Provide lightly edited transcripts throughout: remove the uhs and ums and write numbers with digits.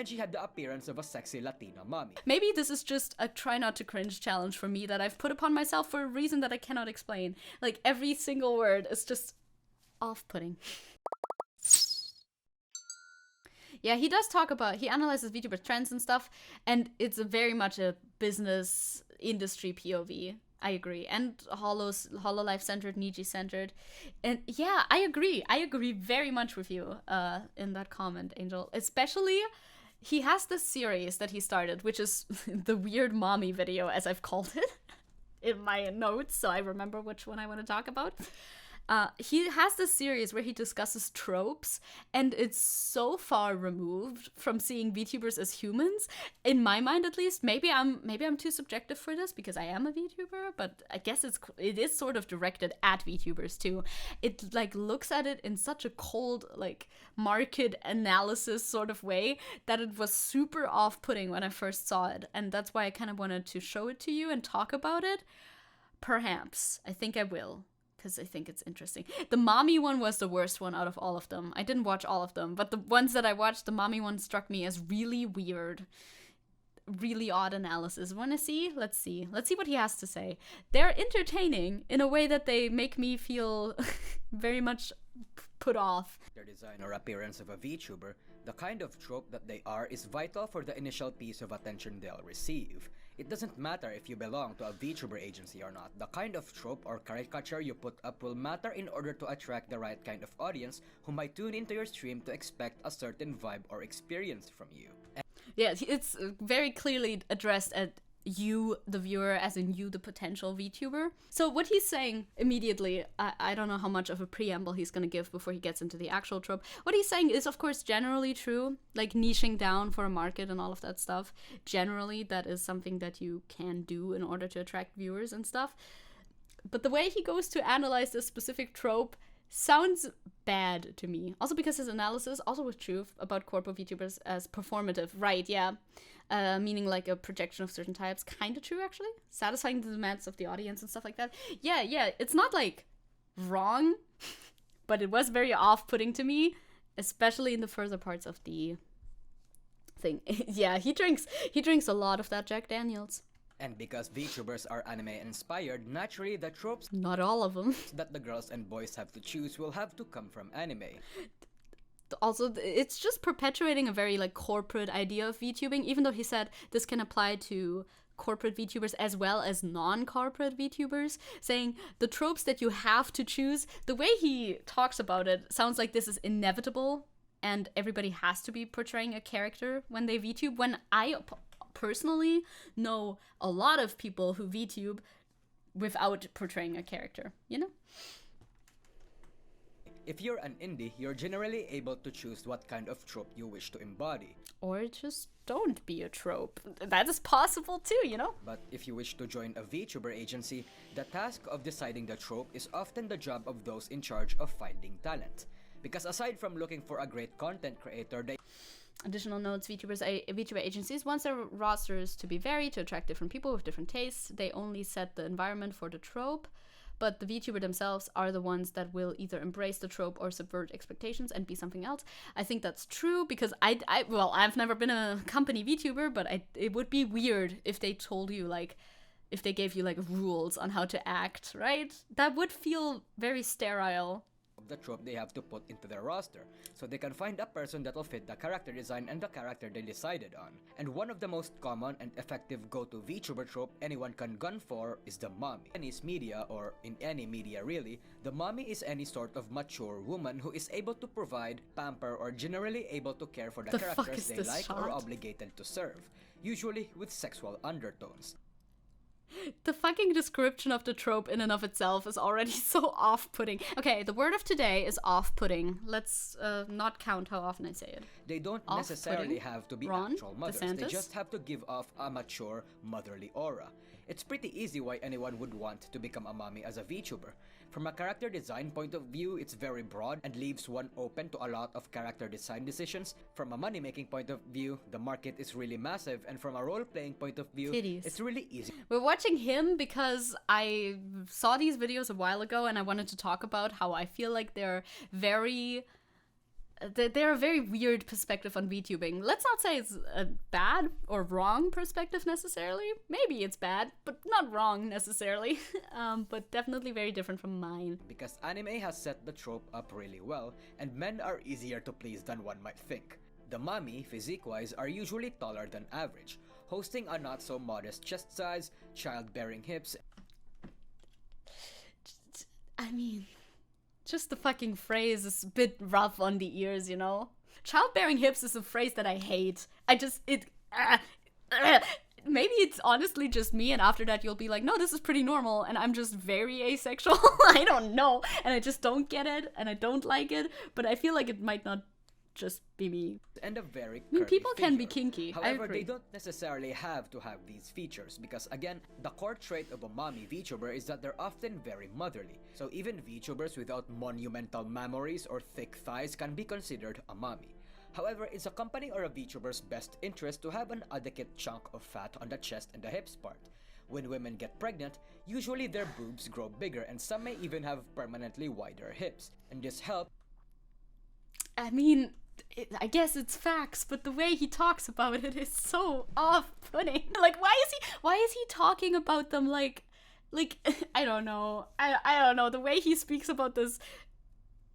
and she had the appearance of a sexy Latina mommy. Maybe this is just a try not to cringe challenge for me that I've put upon myself for a reason that I cannot explain. Like, every single word is just off-putting. Yeah, he does talk about, he analyzes VTuber trends and stuff, and it's very much a business industry POV. I agree. And Hololive-centered, Niji-centered. And yeah, I agree. I agree very much with you in that comment, Angel. Especially, he has this series that he started, which is the weird mommy video, as I've called it, in my notes, so I remember which one I want to talk about. He has this series where he discusses tropes, and it's so far removed from seeing VTubers as humans, in my mind at least. Maybe I'm too subjective for this because I am a VTuber, but I guess it is sort of directed at VTubers too. It like looks at it in such a cold, like, market analysis sort of way that it was super off-putting when I first saw it, and that's why I kind of wanted to show it to you and talk about it. Perhaps. I think I will, because I think it's interesting. The mommy one was the worst one out of all of them. I didn't watch all of them, but the ones that I watched, the mommy one struck me as really weird. Really odd analysis. Wanna see? Let's see. Let's see what he has to say. They're entertaining in a way that they make me feel very much put off. Their design or appearance of a VTuber, the kind of trope that they are is vital for the initial piece of attention they'll receive. It doesn't matter if you belong to a VTuber agency or not. The kind of trope or caricature you put up will matter in order to attract the right kind of audience who might tune into your stream to expect a certain vibe or experience from you. Yeah, it's very clearly addressed at you, the viewer, as in you, the potential VTuber. So what he's saying immediately, I don't know how much of a preamble he's going to give before he gets into the actual trope. What he's saying is, of course, generally true, like niching down for a market and all of that stuff. Generally, that is something that you can do in order to attract viewers and stuff. But the way he goes to analyze this specific trope sounds bad to me. Also because his analysis also was true about corpo VTubers as performative. Right, yeah. Meaning like a projection of certain types. Kind of true, actually. Satisfying the demands of the audience and stuff like that. Yeah. It's not like wrong, but it was very off-putting to me, especially in the further parts of the thing. Yeah, he drinks a lot of that Jack Daniels. And because VTubers are anime-inspired, naturally the tropes, not all of them, that the girls and boys have to choose will have to come from anime. Also, it's just perpetuating a very like corporate idea of VTubing, even though he said this can apply to corporate VTubers as well as non-corporate VTubers, saying the tropes that you have to choose, the way he talks about it sounds like this is inevitable and everybody has to be portraying a character when they VTube, when I personally know a lot of people who VTube without portraying a character, you know? If you're an indie, you're generally able to choose what kind of trope you wish to embody. Or just don't be a trope. That is possible too, you know? But if you wish to join a VTuber agency, the task of deciding the trope is often the job of those in charge of finding talent. Because aside from looking for a great content creator, they... Additional notes, VTuber agencies want their rosters to be varied to attract different people with different tastes. They only set the environment for the trope, but the VTuber themselves are the ones that will either embrace the trope or subvert expectations and be something else. I think that's true because I've never been a company VTuber, but it would be weird if they told you, like, if they gave you, like, rules on how to act, right? That would feel very sterile. The trope they have to put into their roster, so they can find a person that will fit the character design and the character they decided on. And one of the most common and effective go-to VTuber trope anyone can gun for is the mommy. In any media, or in any media really, the mommy is any sort of mature woman who is able to provide, pamper, or generally able to care for the characters they like or obligated to serve, usually with sexual undertones. The fucking description of the trope in and of itself is already so off-putting. Okay, the word of today is off-putting. Let's not count how often I say it. They don't necessarily have to be actual mothers. They just have to give off a mature, motherly aura. It's pretty easy why anyone would want to become a mommy as a VTuber. From a character design point of view, it's very broad and leaves one open to a lot of character design decisions. From a money-making point of view, the market is really massive, and from a role-playing point of view, it's really easy. We're watching him because I saw these videos a while ago and I wanted to talk about how I feel like they're very they're a very weird perspective on VTubing. Let's not say it's a bad or wrong perspective necessarily. Maybe it's bad, but not wrong necessarily. But definitely very different from mine. Because anime has set the trope up really well, and men are easier to please than one might think. The mommy, physique-wise, are usually taller than average, hosting a not-so-modest chest size, childbearing hips. I mean, just the fucking phrase is a bit rough on the ears, you know? Childbearing hips is a phrase that I hate. Maybe it's honestly just me, and after that you'll be like, no, this is pretty normal, and I'm just very asexual. I don't know, and I just don't get it, and I don't like it, but I feel like it might not just be me. And a very I mean, people feature. can be kinky. However, I agree. they don't necessarily have to have these features because, again, the core trait of a mommy VTuber is that they're often very motherly. So even VTubers without monumental mammaries or thick thighs can be considered a mommy. However, it's a company or a VTuber's best interest to have an adequate chunk of fat on the chest and the hips part. When women get pregnant, usually their boobs grow bigger and some may even have permanently wider hips. And this helps. I mean, I guess it's facts, but the way he talks about it is so off-putting. Like, why is he talking about them like, I don't know. I don't know. The way he speaks about this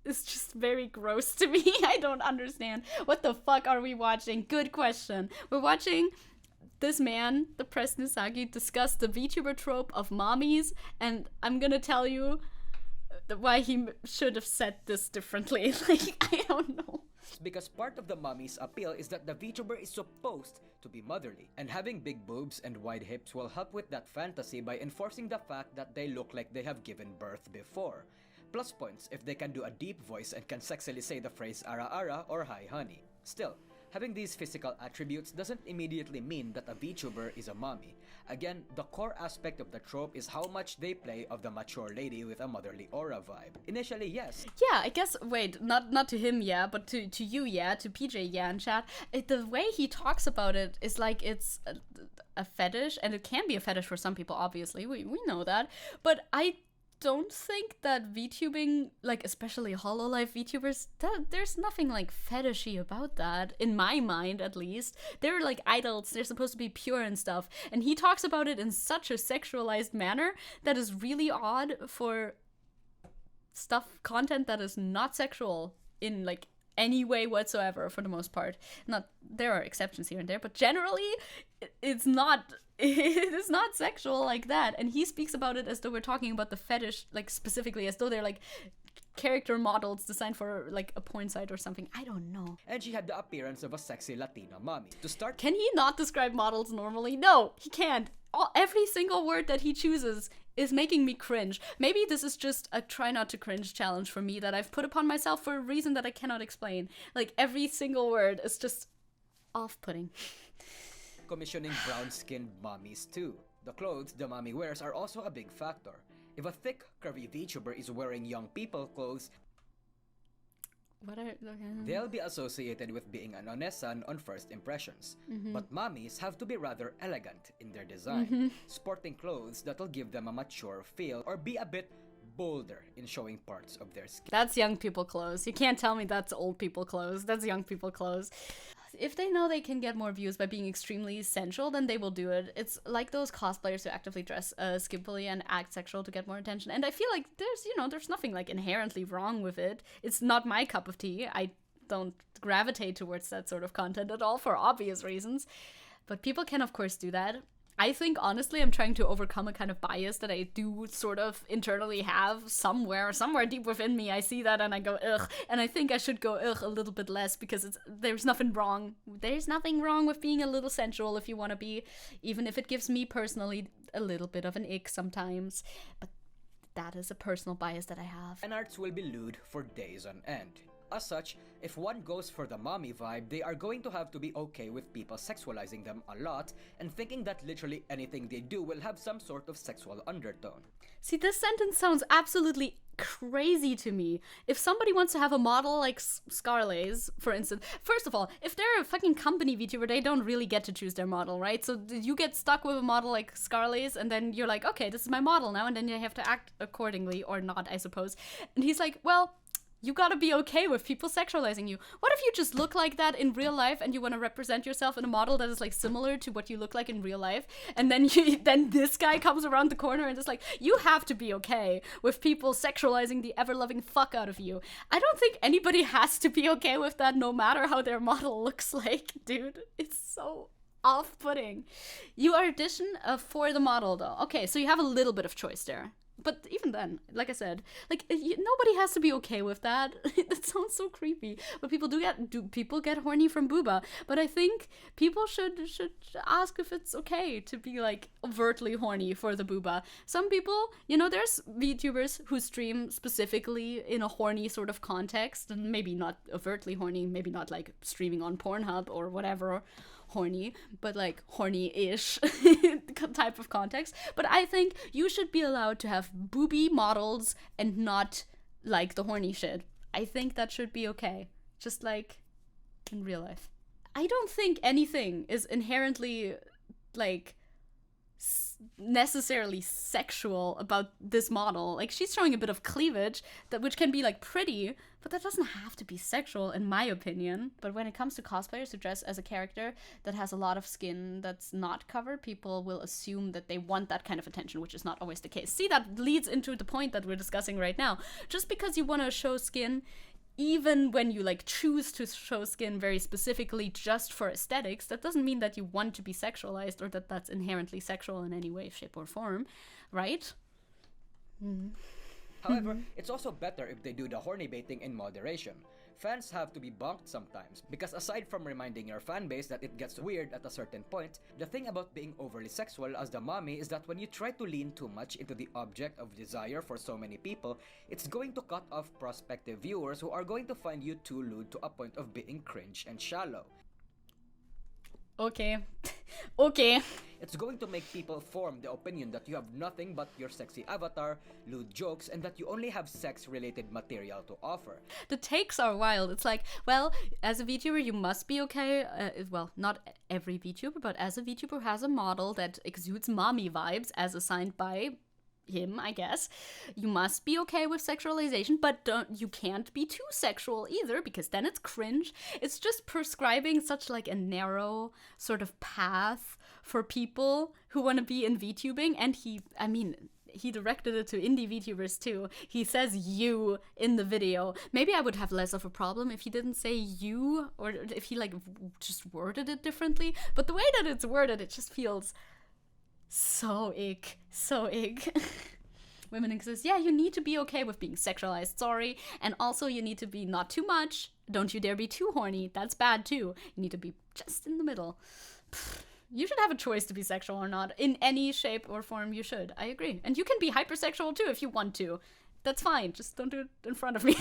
is just very gross to me. I don't understand. What the fuck are we watching? Good question. We're watching this man, the press Nousagi, discuss the VTuber trope of mommies, and I'm gonna tell you why he should have said this differently. Like, I don't know. Because part of the mommy's appeal is that the VTuber is supposed to be motherly, and having big boobs and wide hips will help with that fantasy by enforcing the fact that they look like they have given birth before. Plus points if they can do a deep voice and can sexily say the phrase ara ara or hi honey. Still, having these physical attributes doesn't immediately mean that a VTuber is a mommy. Again, the core aspect of the trope is how much they play of the mature lady with a motherly aura vibe. Initially, yes. Yeah, I guess, wait, not to him, yeah, but to you, yeah, to PJ, yeah, in chat. The way he talks about it is like it's a fetish, and it can be a fetish for some people, obviously, we know that, but I don't think that VTubing, like especially Hololive VTubers, there's nothing like fetishy about that, in my mind at least. They're like idols, they're supposed to be pure and stuff, and he talks about it in such a sexualized manner that is really odd for content that is not sexual in like any way whatsoever, for the most part. There are exceptions here and there, but generally it's not it is not sexual like that, and he speaks about it as though we're talking about the fetish, like specifically as though they're like character models designed for like a porn site or something. I don't know. And she had the appearance of a sexy Latina mommy. To start, can he not describe models normally? No, he can't. Every single word that he chooses is making me cringe. Maybe this is just a try not to cringe challenge for me that I've put upon myself for a reason that I cannot explain. Like, every single word is just off-putting. Commissioning brown-skinned mommies too. The clothes the mommy wears are also a big factor. If a thick, curvy VTuber is wearing young people clothes, they'll be associated with being an onesan on first impressions. But mommies have to be rather elegant in their design, sporting clothes that'll give them a mature feel or be a bit bolder in showing parts of their skin. That's young people clothes. You can't tell me that's old people clothes. That's young people clothes. If they know they can get more views by being extremely sensual, then they will do it. It's like those cosplayers who actively dress skimpily and act sexual to get more attention. And I feel like there's nothing like inherently wrong with it. It's not my cup of tea. I don't gravitate towards that sort of content at all for obvious reasons. But people can, of course, do that. I think, honestly, I'm trying to overcome a kind of bias that I do sort of internally have somewhere deep within me. I see that and I go, ugh. And I think I should go, ugh, a little bit less because there's nothing wrong. There's nothing wrong with being a little sensual if you want to be, even if it gives me personally a little bit of an ick sometimes. But that is a personal bias that I have. Fan arts will be lewd for days on end. As such, if one goes for the mommy vibe, they are going to have to be okay with people sexualizing them a lot and thinking that literally anything they do will have some sort of sexual undertone. See, this sentence sounds absolutely crazy to me. If somebody wants to have a model like Scarlays, for instance, first of all, if they're a fucking company VTuber, they don't really get to choose their model, right? So you get stuck with a model like Scarlays, and then you're like, okay, this is my model now, and then you have to act accordingly, or not, I suppose. And he's like, well, You gotta be okay with people sexualizing you. What if you just look like that in real life and you want to represent yourself in a model that is like similar to what you look like in real life, and then then this guy comes around the corner and is like, you have to be okay with people sexualizing the ever-loving fuck out of you. I don't think anybody has to be okay with that, no matter how their model looks like, dude. It's so off-putting. You audition for the model, though. Okay, so you have a little bit of choice there. But even then, like I said, like nobody has to be okay with that. That sounds so creepy. But people do people get horny from booba. But I think people should ask if it's okay to be like overtly horny for the booba. Some people, there's VTubers who stream specifically in a horny sort of context, and maybe not overtly horny, maybe not like streaming on Pornhub or whatever. Horny, but like horny-ish type of context. But I think you should be allowed to have booby models and not like the horny shit. I think that should be okay. Just like in real life. I don't think anything is inherently like necessarily sexual about this model. Like, she's showing a bit of cleavage, which can be like pretty, but that doesn't have to be sexual in my opinion. But when it comes to cosplayers who dress as a character that has a lot of skin that's not covered, people will assume that they want that kind of attention, which is not always the case. See, that leads into the point that we're discussing right now. Just because you want to show skin, even when you like choose to show skin very specifically just for aesthetics, that doesn't mean that you want to be sexualized or that that's inherently sexual in any way, shape, or form, right? However, it's also better if they do the horny baiting in moderation. Fans have to be bonked sometimes, because aside from reminding your fanbase that it gets weird at a certain point, the thing about being overly sexual as the mommy is that when you try to lean too much into the object of desire for so many people, it's going to cut off prospective viewers who are going to find you too lewd to a point of being cringe and shallow. Okay. Okay. It's going to make people form the opinion that you have nothing but your sexy avatar, lewd jokes, and that you only have sex-related material to offer. The takes are wild. It's like, well, as a VTuber, you must be okay. Well, not every VTuber, but as a VTuber who has a model that exudes mommy vibes, as assigned by him, I guess, you must be okay with sexualization, but you can't be too sexual either, because then it's cringe. It's just prescribing such like a narrow sort of path for people who want to be in VTubing, and he directed it to indie VTubers too. He says you in the video. Maybe I would have less of a problem if he didn't say you, or if he like just worded it differently, but the way that it's worded, it just feels so ick. Women exist. Yeah, you need to be okay with being sexualized, sorry. And also you need to be not too much. Don't you dare be too horny. That's bad too. You need to be just in the middle. You should have a choice to be sexual or not. In any shape or form you should. I agree. And you can be hypersexual too if you want to. That's fine. Just don't do it in front of me.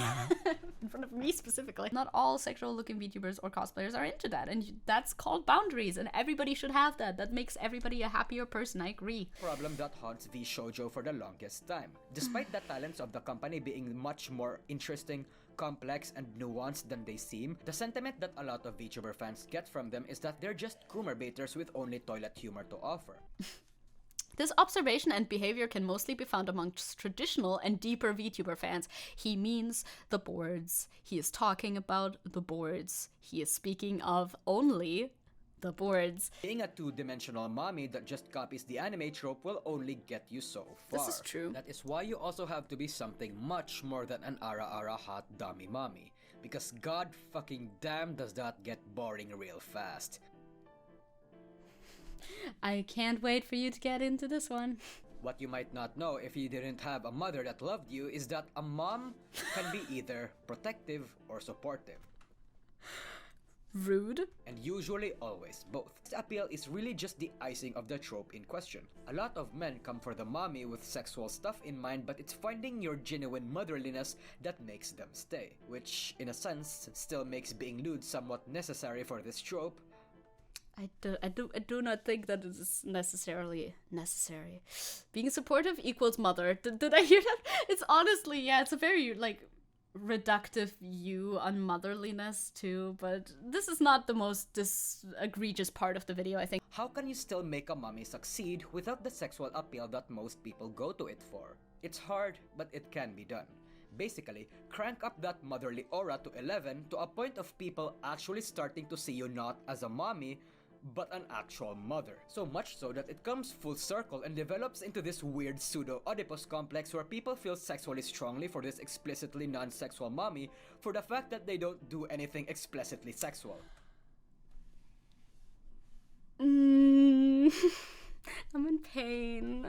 In front of me specifically. Not all sexual-looking VTubers or cosplayers are into that, and that's called boundaries, and everybody should have that. That makes everybody a happier person. I agree. Problem that haunts V Shoujo for the longest time. Despite the talents of the company being much more interesting, complex, and nuanced than they seem, the sentiment that a lot of VTuber fans get from them is that they're just Coomer baiters with only toilet humor to offer. This observation and behavior can mostly be found amongst traditional and deeper VTuber fans. He means the boards. He is talking about the boards. He is speaking of only the boards. Being a two-dimensional mommy that just copies the anime trope will only get you so far. This is true. That is why you also have to be something much more than an ara-ara hot dummy mommy. Because god fucking damn does that get boring real fast. I can't wait for you to get into this one. What you might not know if you didn't have a mother that loved you is that a mom can be either protective or supportive. Rude. And usually always both. This appeal is really just the icing of the trope in question. A lot of men come for the mommy with sexual stuff in mind, but it's finding your genuine motherliness that makes them stay. Which, in a sense, still makes being lewd somewhat necessary for this trope. I do not think that it is necessarily necessary. Being supportive equals mother. Did I hear that? It's honestly, yeah, it's a very, like, reductive view on motherliness, too, but this is not the most egregious part of the video, I think. How can you still make a mommy succeed without the sexual appeal that most people go to it for? It's hard, but it can be done. Basically, crank up that motherly aura to 11 to a point of people actually starting to see you not as a mommy, but an actual mother. So much so that it comes full circle and develops into this weird pseudo-Oedipus complex where people feel sexually strongly for this explicitly non-sexual mommy for the fact that they don't do anything explicitly sexual. I'm in pain.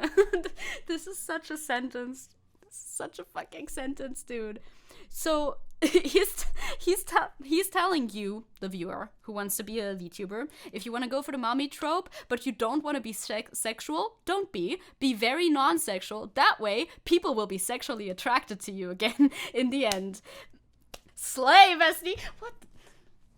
This is such a sentence. Such a fucking sentence, dude. So he's telling you, the viewer who wants to be a VTuber, if you want to go for the mommy trope, but you don't want to be sexual, don't be. Be very non-sexual. That way, people will be sexually attracted to you again in the end. Slay, bestie.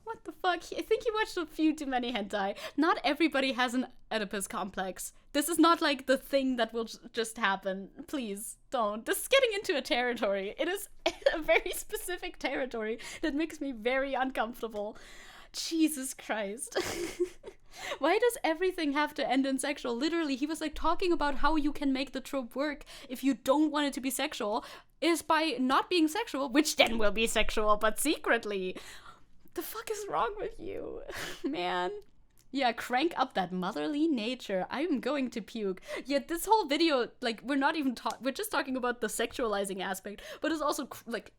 What the fuck? I think he watched a few too many hentai. Not everybody has an Oedipus complex. This is not like the thing that will just happen. Please, don't. This is getting into a territory. It is a very specific territory that makes me very uncomfortable. Jesus Christ. Why does everything have to end in sexual? Literally, he was like talking about how you can make the trope work if you don't want it to be sexual, is by not being sexual, which then will be sexual, but secretly. The fuck is wrong with you, man? Yeah, crank up that motherly nature. I'm going to puke. Yet this whole video, like, we're just talking about the sexualizing aspect, but it's also like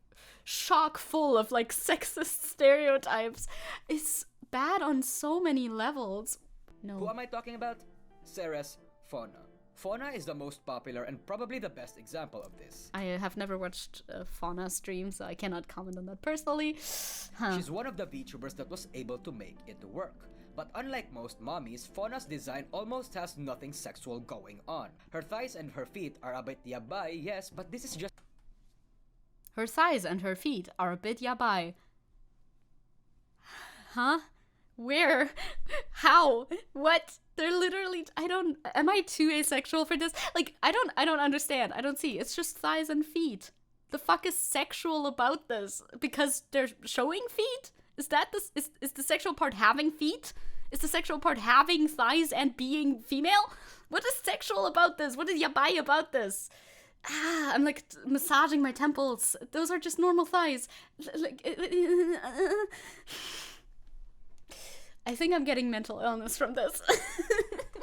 chock full of like sexist stereotypes. It's bad on so many levels. No. Who am I talking about? Ceres Fauna. Fauna is the most popular and probably the best example of this. I have never watched a Fauna stream, so I cannot comment on that personally. She's one of the VTubers that was able to make it work. But unlike most mommies, Fauna's design almost has nothing sexual going on. Her thighs and her feet are a bit yabai, yes, but this is just... Her thighs and her feet are a bit yabai. Huh? Where? How? What? They're literally, am I too asexual for this? Like, I don't understand. I don't see. It's just thighs and feet. The fuck is sexual about this? Because they're showing feet? Is the sexual part having feet? Is the sexual part having thighs and being female? What is sexual about this? What is yabai about this? I'm like massaging my temples. Those are just normal thighs. Like, I think I'm getting mental illness from this.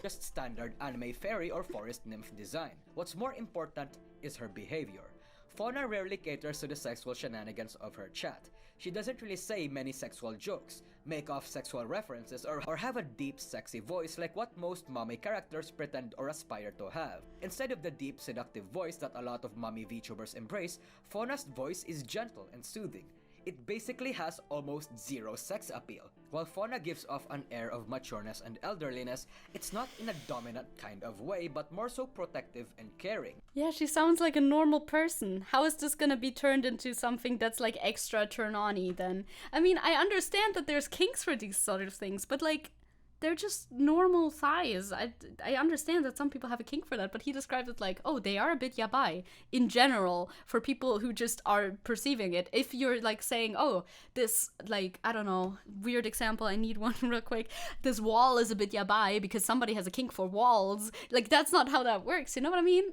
Just standard anime fairy or forest nymph design. What's more important is her behavior. Fauna rarely caters to the sexual shenanigans of her chat. She doesn't really say many sexual jokes, make off sexual references, or have a deep, sexy voice like what most mommy characters pretend or aspire to have. Instead of the deep, seductive voice that a lot of mommy VTubers embrace, Fauna's voice is gentle and soothing. It basically has almost zero sex appeal. While Fauna gives off an air of matureness and elderliness, it's not in a dominant kind of way, but more so protective and caring. Yeah, she sounds like a normal person. How is this gonna be turned into something that's like extra turn-on-y then? I mean, I understand that there's kinks for these sort of things, but like, they're just normal thighs. I understand that some people have a kink for that, but he described it like, oh, they are a bit yabai in general for people who just are perceiving it. If you're like saying, oh, this, like, I don't know, weird example, I need one real quick. This wall is a bit yabai because somebody has a kink for walls. Like, that's not how that works, you know what I mean?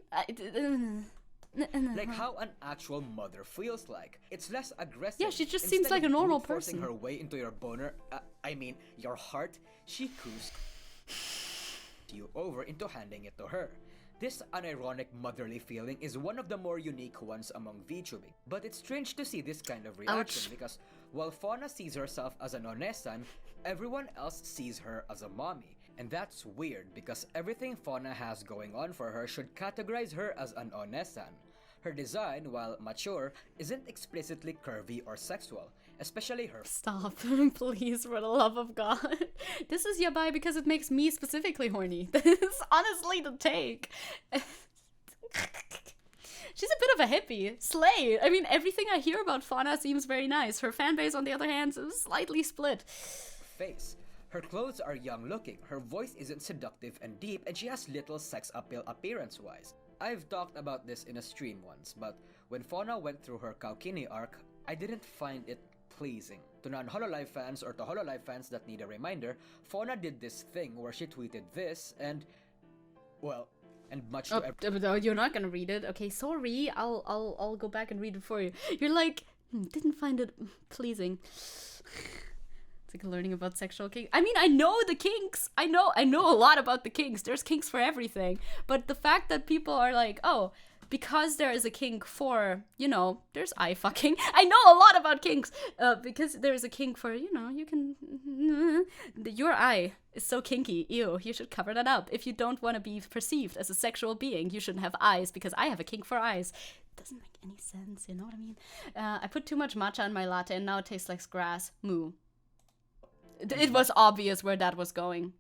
Like how an actual mother feels like. It's less aggressive. Yeah, she just seems like a normal forcing person. Her way into your boner, your heart, she coos you over into handing it to her. This unironic motherly feeling is one of the more unique ones among VTubing. But it's strange to see this kind of reaction because while Fauna sees herself as an onesan, everyone else sees her as a mommy. And that's weird because everything Fauna has going on for her should categorize her as an onesan. Her design, while mature, isn't explicitly curvy or sexual, especially her— Stop, please, for the love of God. This is yabai because it makes me specifically horny. This is honestly the take. She's a bit of a hippie. Slay! I mean, everything I hear about Fauna seems very nice. Her fanbase, on the other hand, is slightly split. Face. Her clothes are young-looking, her voice isn't seductive and deep, and she has little sex appeal appearance-wise. I've talked about this in a stream once, but when Fauna went through her Kaukini arc, I didn't find it pleasing. To non-Hololive fans or to Hololive fans that need a reminder, Fauna did this thing where she tweeted this and, well, And much Oh, to you're not gonna read it. Okay, sorry. I'll go back and read it for you. You're like, didn't find it pleasing. It's like learning about sexual kinks. I mean, I know the kinks. I know a lot about the kinks. There's kinks for everything. But the fact that people are like, oh, because there is a kink for, there's eye fucking. I know a lot about kinks. Because there's a kink for, you can... Your eye is so kinky. Ew, you should cover that up. If you don't want to be perceived as a sexual being, you shouldn't have eyes, because I have a kink for eyes. It doesn't make any sense, you know what I mean? I put too much matcha in my latte and now it tastes like grass. Moo. It was obvious where that was going.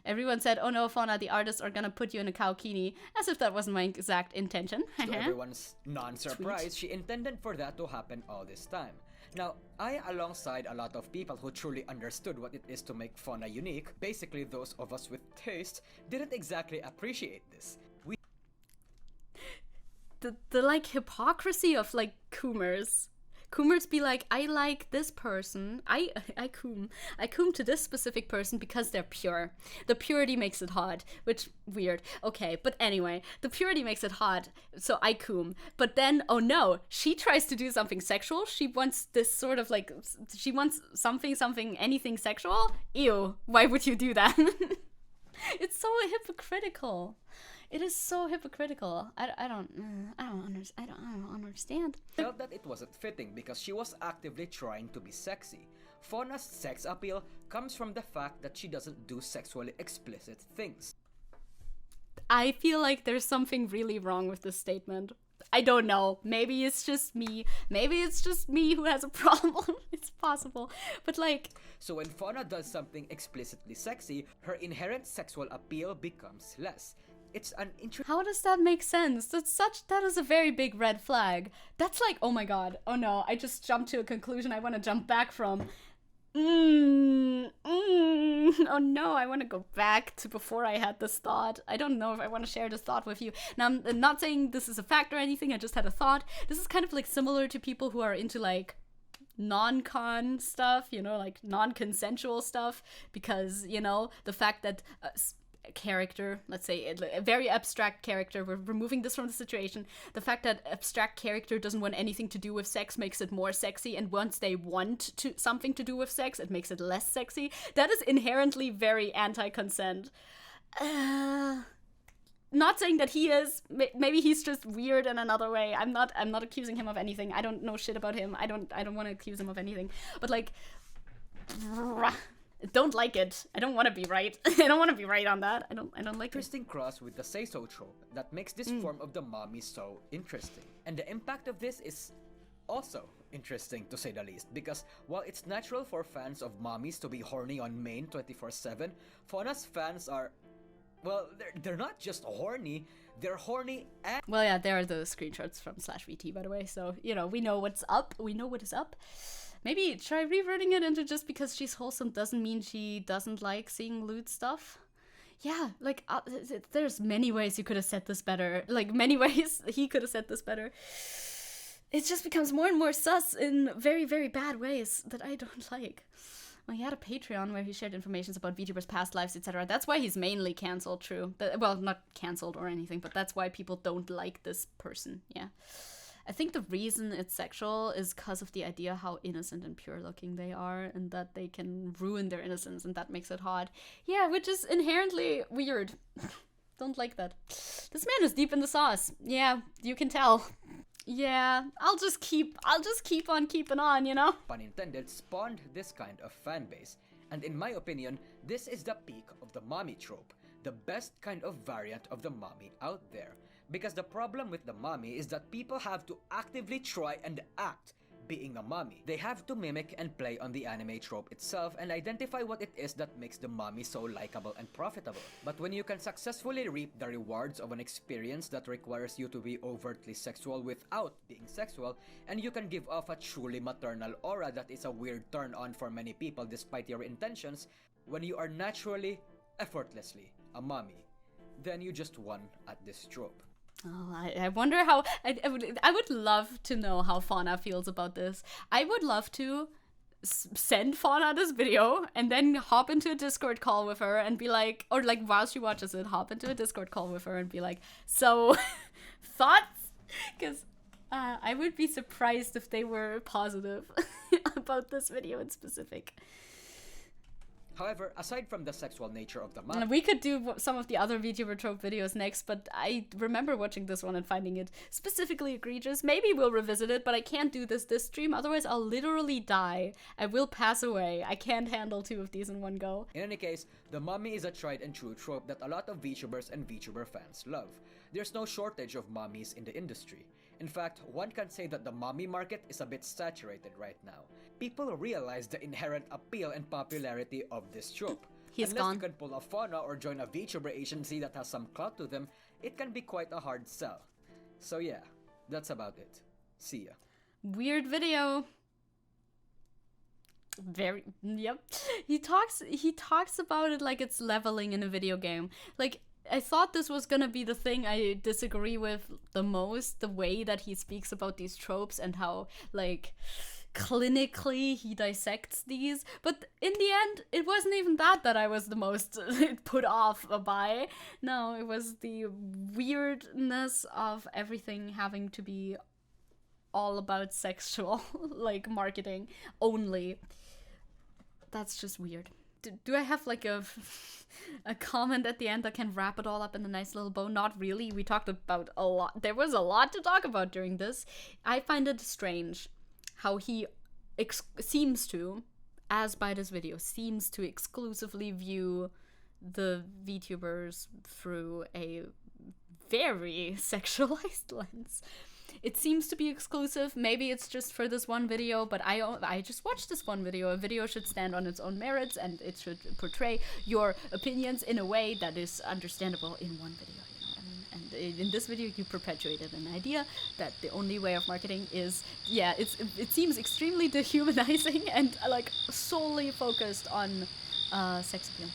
Everyone said, oh no, Fauna, the artists are gonna put you in a cowkini, as if that wasn't my exact intention. To everyone's non-surprise, she intended for that to happen all this time. Now, I, alongside a lot of people who truly understood what it is to make Fauna unique, basically those of us with taste, didn't exactly appreciate this. The like hypocrisy of like coomers. Coomers be like, I like this person. I coom to this specific person because they're pure. The purity makes it hot, which weird. Okay, but anyway, the purity makes it hot, so I coom. But then, oh no, she tries to do something sexual. She wants this sort of like, she wants something, anything sexual. Ew, why would you do that? It's so hypocritical. It is so hypocritical. I don't understand. Felt that it wasn't fitting because she was actively trying to be sexy. Fauna's sex appeal comes from the fact that she doesn't do sexually explicit things. I feel like there's something really wrong with this statement. I don't know. Maybe it's just me. Maybe it's just me who has a problem. It's possible. But like... So when Fauna does something explicitly sexy, her inherent sexual appeal becomes less. It's an How does that make sense? That is a very big red flag. That's like, oh my god. Oh no, I just jumped to a conclusion I want to jump back from. Oh no, I want to go back to before I had this thought. I don't know if I want to share this thought with you. Now, I'm not saying this is a fact or anything, I just had a thought. This is kind of like similar to people who are into like non-con stuff, like non-consensual stuff, because, the fact that character, let's say a very abstract character, we're removing this from the situation, the fact that abstract character doesn't want anything to do with sex makes it more sexy, and once they want something to do with sex, it makes it less sexy. That is inherently very anti-consent. Not saying that he is. Maybe he's just weird in another way. I'm not accusing him of anything. I don't know shit about him. I don't want to accuse him of anything. But like, don't like it. I don't want to be right. I don't want to be right on that. I don't like it. Interesting cross with the say-so trope that makes this form of the mommy so interesting. And the impact of this is also interesting, to say the least, because while it's natural for fans of mommies to be horny on main 24/7, Fauna's fans are, well, they're not just horny, they're horny and... Well, yeah, there are those screenshots from /VT, by the way, so, we know what's up. We know what is up. Maybe try rewording it into just because she's wholesome doesn't mean she doesn't like seeing lewd stuff. Yeah, like, there's many ways you could have said this better. Like, many ways he could have said this better. It just becomes more and more sus in very, very bad ways that I don't like. Well, he had a Patreon where he shared information about VTubers' past lives, etc. That's why he's mainly cancelled, true. Well, not cancelled or anything, but that's why people don't like this person, yeah. I think the reason it's sexual is because of the idea how innocent and pure looking they are, and that they can ruin their innocence, and that makes it hot. Yeah, which is inherently weird. Don't like that. This man is deep in the sauce. Yeah, you can tell. Yeah, I'll just keep on keeping on, Pun intended, spawned this kind of fan base. And in my opinion, this is the peak of the mommy trope. The best kind of variant of the mommy out there. Because the problem with the mommy is that people have to actively try and act being a mommy. They have to mimic and play on the anime trope itself and identify what it is that makes the mommy so likable and profitable. But when you can successfully reap the rewards of an experience that requires you to be overtly sexual without being sexual, and you can give off a truly maternal aura that is a weird turn on for many people despite your intentions, when you are naturally, effortlessly a mommy, then you just won at this trope. Oh, I wonder how... I would love to know how Fauna feels about this. I would love to send Fauna this video and then hop into a Discord call with her and be like, or like while she watches it, hop into a Discord call with her and be like, so thoughts? Because I would be surprised if they were positive about this video in specific. However, aside from the sexual nature of the manga, We could do some of the other VTuber trope videos next, but I remember watching this one and finding it specifically egregious. Maybe we'll revisit it, but I can't do this stream, otherwise I'll literally die. I will pass away. I can't handle 2 of these in one go. in any case, the mommy is a tried and true trope that a lot of VTubers and VTuber fans love. There's no shortage of mommies in the industry. In fact, one can say that the mommy market is a bit saturated right now. People realize the inherent appeal and popularity of this trope. He's Unless gone. you can pull a Fauna or join a VTuber agency that has some clout to them, it can be quite a hard sell. So yeah, that's about it. See ya. Weird video. Very, yep. He talks about it like it's leveling in a video game. Like, I thought this was gonna be the thing I disagree with the most, the way that he speaks about these tropes and how, like, clinically he dissects these. But in the end, it wasn't even that I was the most put off by. No, it was the weirdness of everything having to be all about sexual, like, marketing only. That's just weird. Do I have like a comment at the end that can wrap it all up in a nice little bow? Not really. We talked about a lot. There was a lot to talk about during this. I find it strange how he seems to, as by this video, seems to exclusively view the VTubers through a very sexualized lens. It seems to be exclusive. Maybe it's just for this one video, but I just watched this one video. A video should stand on its own merits, and it should portray your opinions in a way that is understandable in one video. You know what I mean? And in this video, you perpetuated an idea that the only way of marketing is, yeah, it seems extremely dehumanizing and like solely focused on sex appeal.